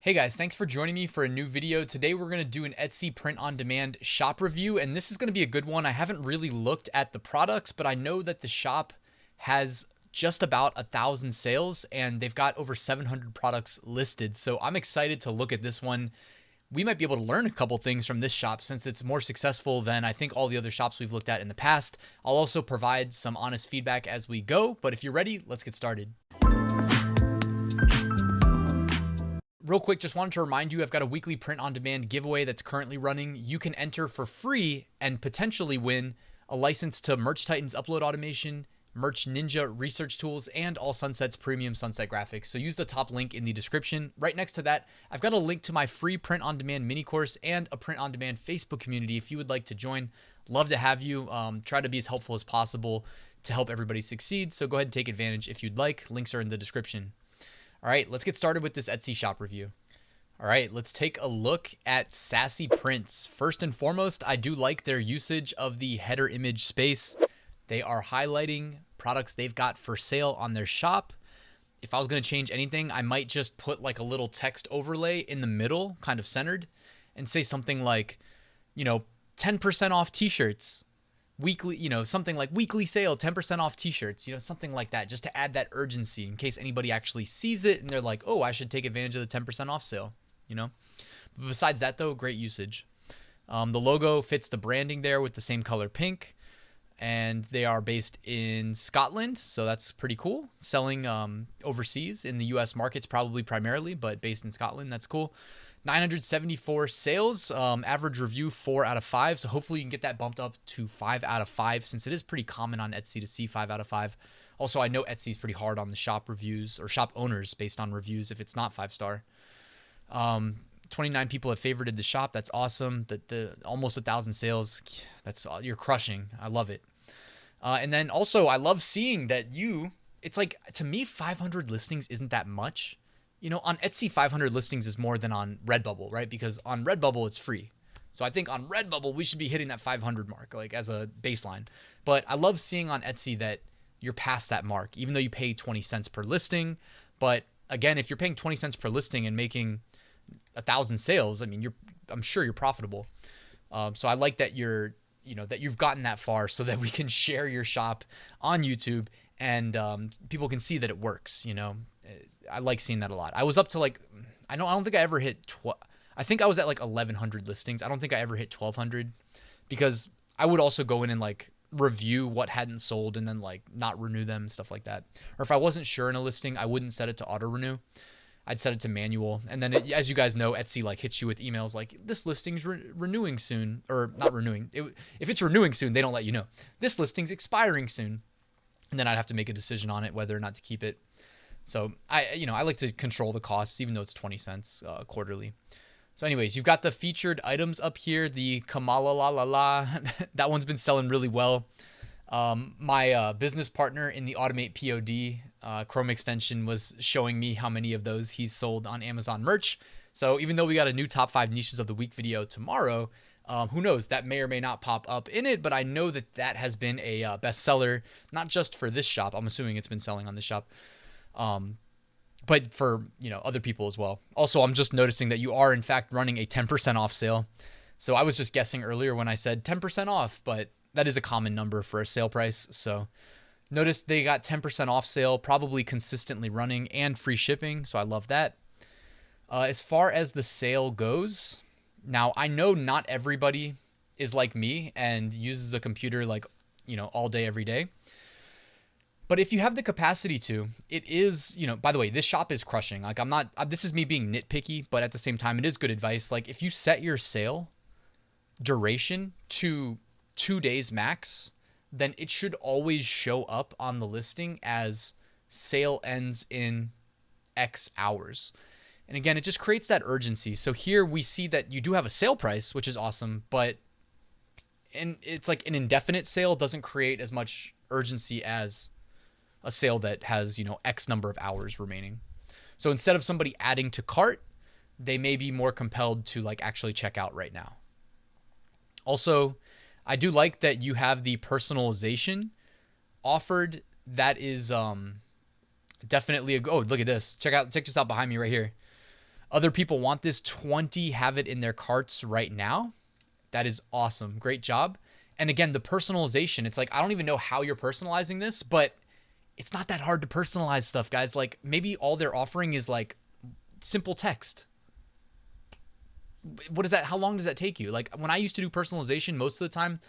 Hey guys, thanks for joining me for a new video. Today we're going to do an Etsy print-on-demand shop review, and this is going to be a good one. I haven't really looked at the products, but I know that the shop has just about 1,000 sales and they've got over 700 products listed. So I'm excited to look at this one. We might be able to learn a couple things from this shop since it's more successful than I think all the other shops we've looked at in the past. I'll also provide some honest feedback as we go, but if you're ready, let's get started. Real quick, just wanted to remind you, I've got a weekly print-on-demand giveaway that's currently running. You can enter for free and potentially win a license to Merch Titan's upload automation, Merch Ninja research tools, and All Sunset's premium sunset graphics. So use the top link in the description. Right next to that, I've got a link to my free print-on-demand mini course and a print-on-demand Facebook community if you would like to join. Love to have you. Try to be as helpful as possible to help everybody succeed. So go ahead and take advantage if you'd like. Links are in the description. All right, let's get started with this Etsy shop review. All right, let's take a look at Sassy Prints. First and foremost, I do like their usage of the header image space. They are highlighting products they've got for sale on their shop. If I was going to change anything, I might just put like a little text overlay in the middle, kind of centered, and say something like, 10% off t-shirts. Weekly, something like weekly sale, 10% off t-shirts, something like that, just to add that urgency in case anybody actually sees it and they're like, oh, I should take advantage of the 10% off sale, But besides that though, great usage. The logo fits the branding there with the same color pink, and they are based in Scotland. So that's pretty cool. Selling overseas in the US markets, probably primarily, but based in Scotland. That's cool. 974 sales, average review 4 out of 5. So hopefully you can get that bumped up to 5 out of 5 since it is pretty common on Etsy to see 5 out of 5. Also, I know Etsy is pretty hard on the shop reviews or shop owners based on reviews if it's not 5-star. 29 people have favorited the shop. That's awesome. The almost 1,000 sales. You're crushing. I love it. And then also I love seeing that it's like, to me, 500 listings isn't that much. On Etsy, 500 listings is more than on Redbubble, right? Because on Redbubble, it's free. So I think on Redbubble, we should be hitting that 500 mark, like as a baseline. But I love seeing on Etsy that you're past that mark, even though you pay 20 cents per listing. But again, if you're paying 20 cents per listing and making 1,000 sales, I'm sure you're profitable. So I like that that you've gotten that far so that we can share your shop on YouTube and people can see that it works, I like seeing that a lot. I was up to I don't think I ever hit I think I was at like 1,100 listings. I don't think I ever hit 1,200 because I would also go in and review what hadn't sold and then not renew them, stuff like that. Or if I wasn't sure in a listing, I wouldn't set it to auto renew. I'd set it to manual. And then as you guys know, Etsy hits you with emails like, this listing's renewing soon, or not renewing. If it's renewing soon, they don't let you know. This listing's expiring soon. And then I'd have to make a decision on it, whether or not to keep it. So I like to control the costs, even though it's 20 cents quarterly. So anyways, you've got the featured items up here. The Kamala La La La, that one's been selling really well. My business partner in the AutomatePOD Chrome extension was showing me how many of those he's sold on Amazon merch. So even though we got a new top 5 niches of the week video tomorrow, who knows, that may or may not pop up in it, but I know that has been a bestseller, not just for this shop. I'm assuming it's been selling on this shop. But for, other people as well. Also, I'm just noticing that you are in fact running a 10% off sale. So I was just guessing earlier when I said 10% off, but that is a common number for a sale price. So notice they got 10% off sale, probably consistently running and free shipping. So I love that. As far as the sale goes, now I know not everybody is like me and uses the computer all day, every day. But if you have the capacity to, it is, by the way, this shop is crushing. This is me being nitpicky, but at the same time, it is good advice. If you set your sale duration to 2 days max, then it should always show up on the listing as sale ends in X hours. And again, it just creates that urgency. So here we see that you do have a sale price, which is awesome, but it's like an indefinite sale doesn't create as much urgency as a sale that has, X number of hours remaining. So instead of somebody adding to cart, they may be more compelled to actually check out right now. Also, I do like that you have the personalization offered. That is definitely oh, look at this. Check this out behind me right here. Other people want this. 20 have it in their carts right now. That is awesome. Great job. And again, the personalization, it's like, I don't even know how you're personalizing this, but it's not that hard to personalize stuff, guys. Like maybe all they're offering is like simple text. What is that? How long does that take you? Like when I used to do personalization, most of the time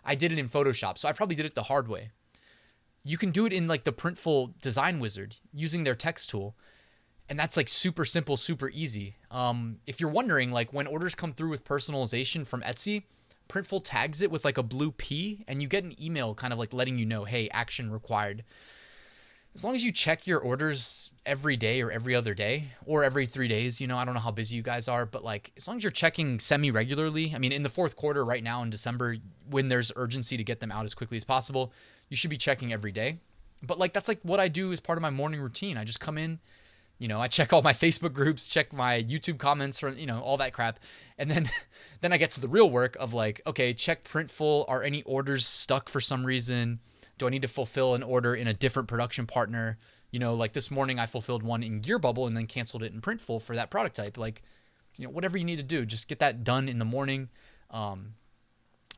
I did it in Photoshop. So I probably did it the hard way. You can do it in like the Printful design wizard using their text tool. And that's like super simple, super easy. If you're wondering, like when orders come through with personalization from Etsy, Printful tags it with like a blue P and you get an email kind of like letting you know, hey, action required. As long as you check your orders every day or every other day or every 3 days, I don't know how busy you guys are, but like as long as you're checking semi-regularly, I mean, in the fourth quarter right now in December, when there's urgency to get them out as quickly as possible, you should be checking every day. But like, that's like what I do as part of my morning routine. I just come in, I check all my Facebook groups, check my YouTube comments from, all that crap. And then I get to the real work of like, okay, check Printful. Are any orders stuck for some reason? Do I need to fulfill an order in a different production partner? Like this morning I fulfilled one in Gear Bubble and then canceled it in Printful for that product type. Like, whatever you need to do, just get that done in the morning. All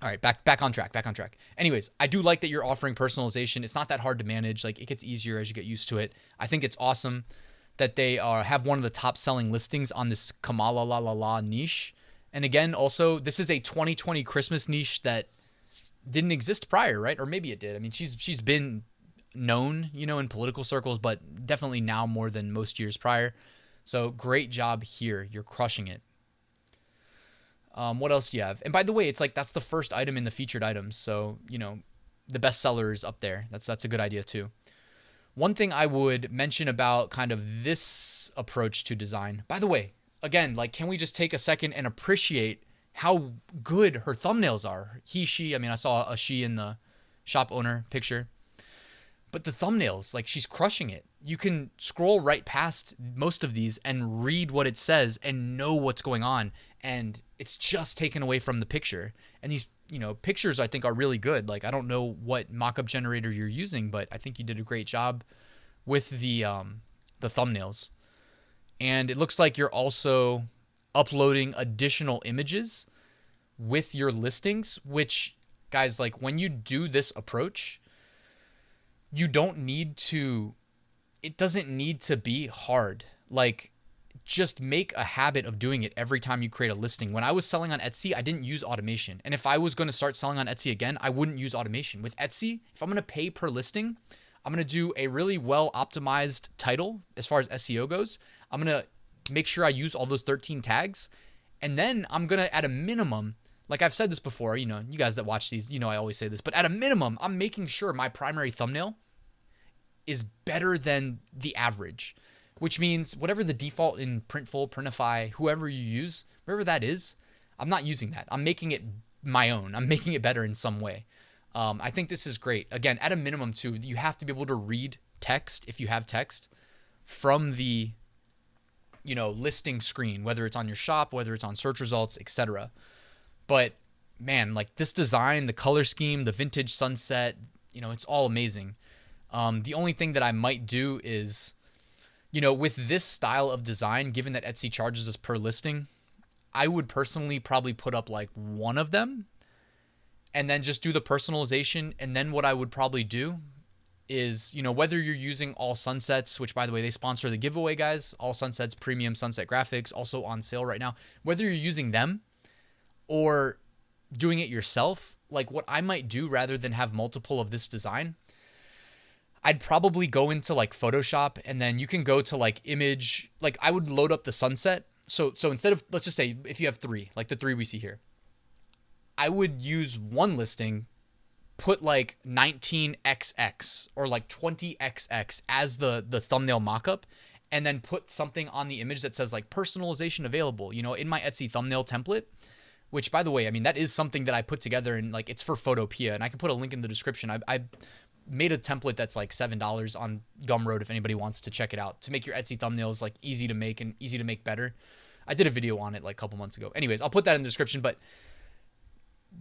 right, back on track. Anyways, I do like that you're offering personalization. It's not that hard to manage. Like it gets easier as you get used to it. I think it's awesome that they have one of the top selling listings on this Kamala La La La niche. And again, also, this is a 2020 Christmas niche that didn't exist prior, right? Or maybe it did. I mean, she's been known, in political circles, but definitely now more than most years prior. So great job here. You're crushing it. What else do you have? And by the way, it's like that's the first item in the featured items. So, the bestseller is up there. That's a good idea too. One thing I would mention about kind of this approach to design, by the way, again, like, can we just take a second and appreciate how good her thumbnails are? She, I mean, I saw a she in the shop owner picture, but the thumbnails, like she's crushing it. You can scroll right past most of these and read what it says and know what's going on. And it's just taken away from the picture. And these, pictures I think are really good. Like, I don't know what mockup generator you're using, but I think you did a great job with the thumbnails. And it looks like you're also uploading additional images with your listings, which, guys, like when you do this approach, you don't need to, it doesn't need to be hard. Like, just make a habit of doing it every time you create a listing. When I was selling on Etsy, I didn't use automation. And if I was going to start selling on Etsy again, I wouldn't use automation. With Etsy, if I'm going to pay per listing, I'm going to do a really well optimized title as far as SEO goes. I'm going to make sure I use all those 13 tags. And then I'm going to, at a minimum, like I've said this before, you guys that watch these, I always say this, but at a minimum, I'm making sure my primary thumbnail is better than the average, which means whatever the default in Printful, Printify, whoever you use, wherever that is, I'm not using that. I'm making it my own. I'm making it better in some way. I think this is great. Again, at a minimum too, you have to be able to read text, if you have text, from the, listing screen, whether it's on your shop, whether it's on search results, etc. But man, like this design, the color scheme, the vintage sunset, it's all amazing. The only thing that I might do is, with this style of design, given that Etsy charges us per listing, I would personally probably put up like one of them and then just do the personalization. And then what I would probably do is, whether you're using All Sunsets, which by the way, they sponsor the giveaway, guys, All Sunsets Premium Sunset Graphics, also on sale right now, whether you're using them or doing it yourself, like what I might do rather than have multiple of this design, I'd probably go into like Photoshop and then you can go to like image, like I would load up the sunset. So instead of, let's just say if you have 3, like the 3 we see here, I would use one listing, put like 19XX or like 20XX as the thumbnail mockup, and then put something on the image that says like personalization available, in my Etsy thumbnail template, which by the way, I mean, that is something that I put together and like it's for Photopea, and I can put a link in the description. I made a template that's like $7 on Gumroad if anybody wants to check it out, to make your Etsy thumbnails like easy to make and easy to make better. I did a video on it like a couple months ago. Anyways, I'll put that in the description, but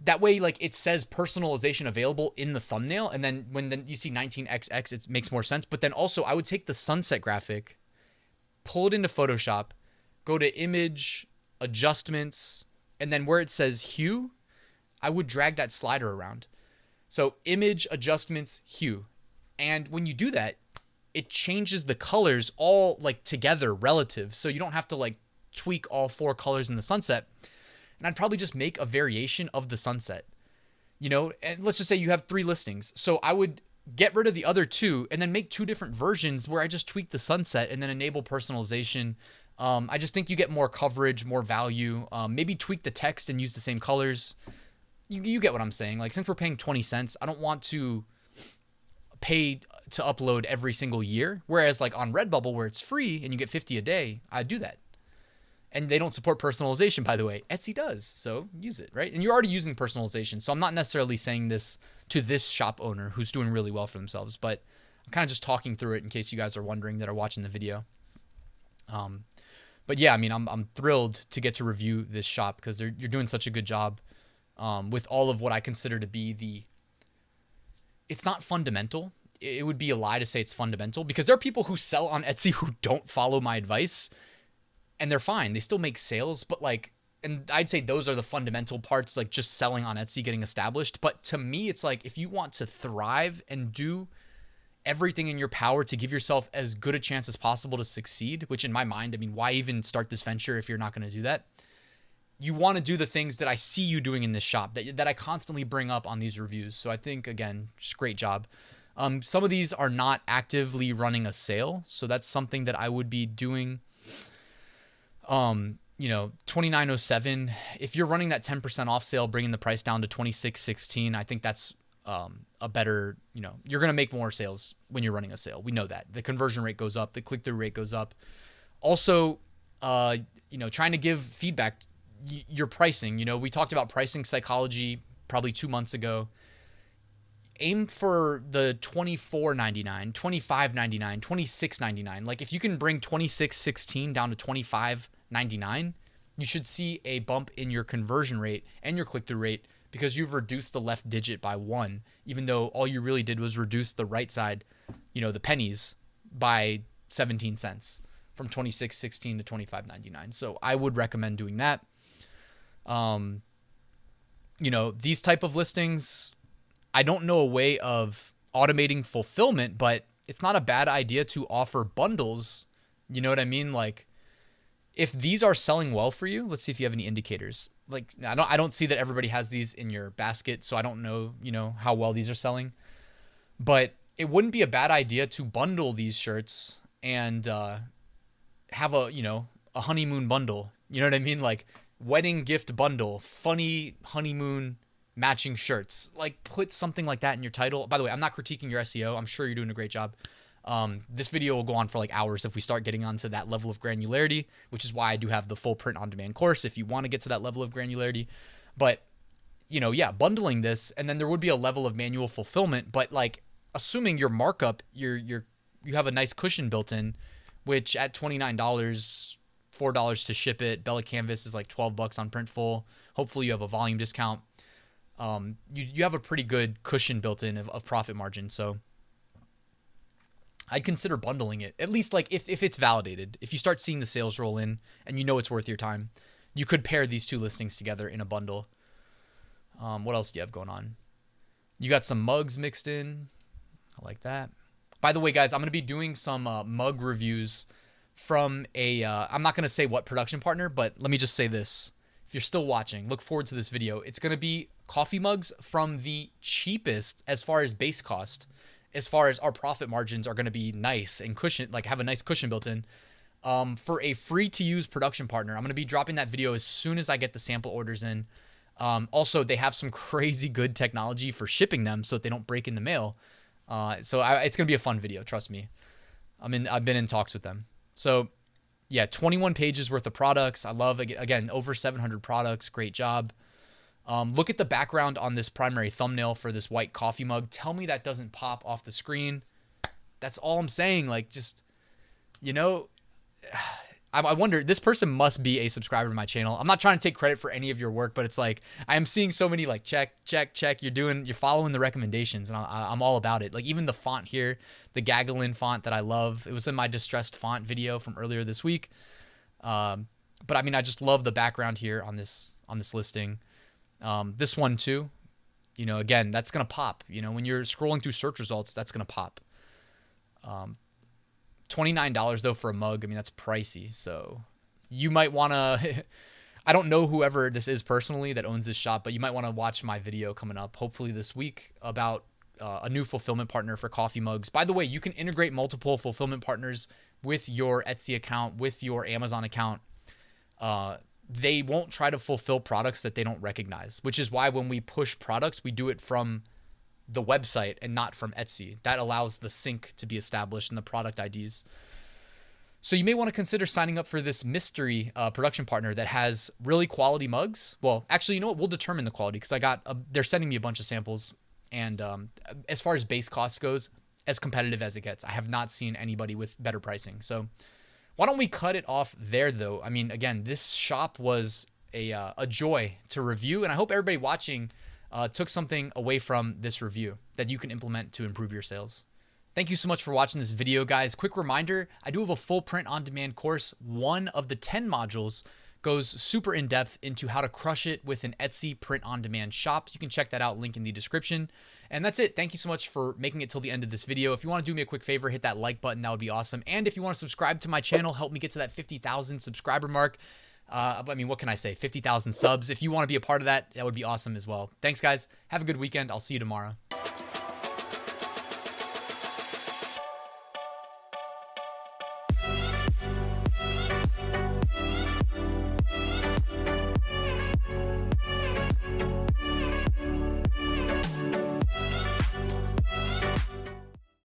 that way, like it says personalization available in the thumbnail. And then when you see 19XX, it makes more sense. But then also I would take the sunset graphic, pull it into Photoshop, go to image, adjustments, and then where it says hue, I would drag that slider around. So image, adjustments, hue. And when you do that, it changes the colors all like together relative. So you don't have to like tweak all 4 colors in the sunset. And I'd probably just make a variation of the sunset, and let's just say you have 3 listings. So I would get rid of the other 2 and then make 2 different versions where I just tweak the sunset and then enable personalization. I just think you get more coverage, more value, maybe tweak the text and use the same colors. You get what I'm saying. Like, since we're paying 20 cents, I don't want to pay to upload every single year. Whereas like on Redbubble, where it's free and you get 50 a day, I do that. And they don't support personalization, by the way. Etsy does, so use it, right? And you're already using personalization, so I'm not necessarily saying this to this shop owner who's doing really well for themselves, but I'm kind of just talking through it in case you guys are wondering that are watching the video. But yeah, I mean, I'm thrilled to get to review this shop because you're doing such a good job with all of what I consider to be it's not fundamental. It would be a lie to say it's fundamental, because there are people who sell on Etsy who don't follow my advice. And they're fine. They still make sales, but like, and I'd say those are the fundamental parts, like just selling on Etsy, getting established. But to me, it's like, if you want to thrive and do everything in your power to give yourself as good a chance as possible to succeed, which in my mind, I mean, why even start this venture if you're not going to do that? You want to do the things that I see you doing in this shop that I constantly bring up on these reviews. So I think, again, just great job. Some of these are not actively running a sale. So that's something that I would be doing. 2907, if you're running that 10% off sale, bringing the price down to 2616, I think that's a better, you're going to make more sales when you're running a sale. We know that the conversion rate goes up, the click-through rate goes up. Also, trying to give feedback, your pricing, we talked about pricing psychology probably 2 months ago. Aim for the $24.99, $25.99, $26.99. Like, if you can bring $26.16 down to $25.99, you should see a bump in your conversion rate and your click-through rate, because you've reduced the left digit by 1, even though all you really did was reduce the right side, the pennies, by 17 cents from $26.16 to $25.99. So I would recommend doing that. These type of listings, I don't know a way of automating fulfillment, but it's not a bad idea to offer bundles. You know what I mean? Like, if these are selling well for you, let's see if you have any indicators. Like, I don't see that everybody has these in your basket, so I don't know, how well these are selling. But it wouldn't be a bad idea to bundle these shirts and have a honeymoon bundle. You know what I mean? Like, wedding gift bundle, funny honeymoon matching shirts. Like, put something like that in your title. By the way, I'm not critiquing your SEO. I'm sure you're doing a great job. This video will go on for like hours if we start getting onto that level of granularity, which is why I do have the full print on demand course if you want to get to that level of granularity. But, bundling this, and then there would be a level of manual fulfillment, but like, assuming your markup, you have a nice cushion built in, which at $29, $4 to ship it. Bella Canvas is like $12 on Printful. Hopefully you have a volume discount. You have a pretty good cushion built in of profit margin. So I'd consider bundling it, at least like if it's validated. If you start seeing the sales roll in and it's worth your time, you could pair these 2 listings together in a bundle. What else do you have going on? You got some mugs mixed in. I like that. By the way, guys, I'm going to be doing some mug reviews from I'm not going to say what production partner, but let me just say this. If you're still watching, look forward to this video. It's going to be coffee mugs from the cheapest as far as base cost, as far as our profit margins are going to be nice and cushion, like have a nice cushion built in, for a free to use production partner. I'm going to be dropping that video as soon as I get the sample orders in. Also, they have some crazy good technology for shipping them so that they don't break in the mail. It's going to be a fun video. Trust me. I've been in talks with them. So yeah, 21 pages worth of products. I love, again, over 700 products. Great job. Look at the background on this primary thumbnail for this white coffee mug. Tell me that doesn't pop off the screen. That's all I'm saying. Like, just, I wonder, this person must be a subscriber to my channel. I'm not trying to take credit for any of your work, but it's like, I am seeing so many like, check. You're following the recommendations, and I'm all about it. Like, even the font here, the Gagolin font that I love. It was in my distressed font video from earlier this week. But I mean, I just love the background here on this listing. This one too, you know, again, that's gonna pop. You know, when you're scrolling through search results, that's gonna pop. $29 though for a mug. I mean, that's pricey. So you might wanna. I don't know whoever this is personally that owns this shop, but you might want to watch my video coming up, hopefully this week, about a new fulfillment partner for coffee mugs. By the way, you can integrate multiple fulfillment partners with your Etsy account, with your Amazon account. They won't try to fulfill products that they don't recognize, which is why when we push products, we do it from the website and not from Etsy. That allows the sync to be established and the product IDs. So you may want to consider signing up for this mystery production partner that has really quality mugs. Well, actually, you know what? We'll determine the quality because they're sending me a bunch of samples. And as far as base cost goes, as competitive as it gets. I have not seen anybody with better pricing. So why don't we cut it off there, though? I mean, again, this shop was a joy to review. And I hope everybody watching took something away from this review that you can implement to improve your sales. Thank you so much for watching this video, guys. Quick reminder, I do have a full print-on-demand course. One of the 10 modules goes super in-depth into how to crush it with an Etsy print-on-demand shop. You can check that out, link in the description. And that's it. Thank you so much for making it till the end of this video. If you want to do me a quick favor, hit that like button. That would be awesome. And if you want to subscribe to my channel, help me get to that 50,000 subscriber mark. I mean, what can I say? 50,000 subs. If you want to be a part of that, that would be awesome as well. Thanks, guys. Have a good weekend. I'll see you tomorrow.